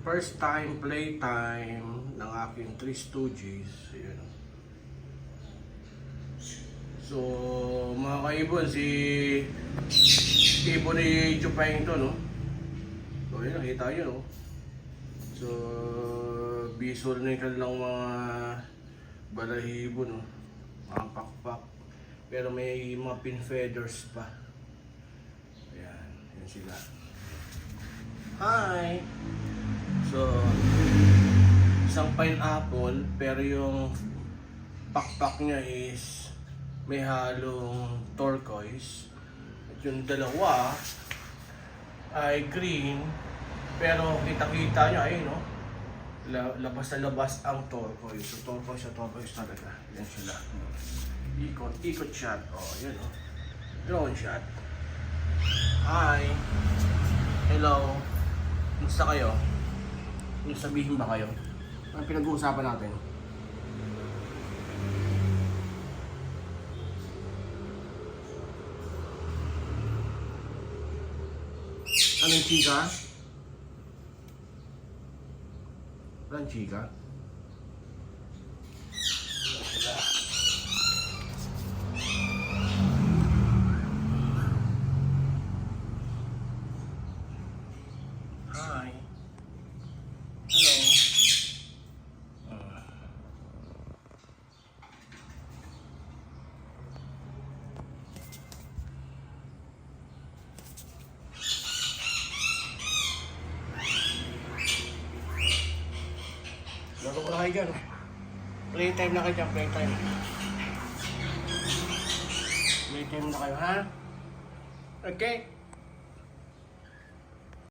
First time playtime ng aking 3 Stooges. Ayan. So, mga kaibon, si tipo ni Chupang to, no? So, yun, nakita nyo, no? So, visual na yung kanilang mga balahibo, no? Mga pakpak. Pero may mga pin feathers pa. Ayan, yan sila. Hi! So, isang pineapple, pero yung pakpak niya is may halong turquoise. At yung dalawa ay green, pero kita-kita nyo, ayun, no? Labas na labas ang turquoise. So, turquoise na turquoise talaga. Yan sila. Ikot shot. Oh, yun, no? Drone shot. Hi! Hello! Kumusta kayo? May sabihin ba kayo? Ang pinag-uusapan natin? Anong chika? Anong chika? Hi. Hello. Laro ko na kayo dyan. Playtime na kayo dyan, playtime. Playtime na kayo, ha? Okay?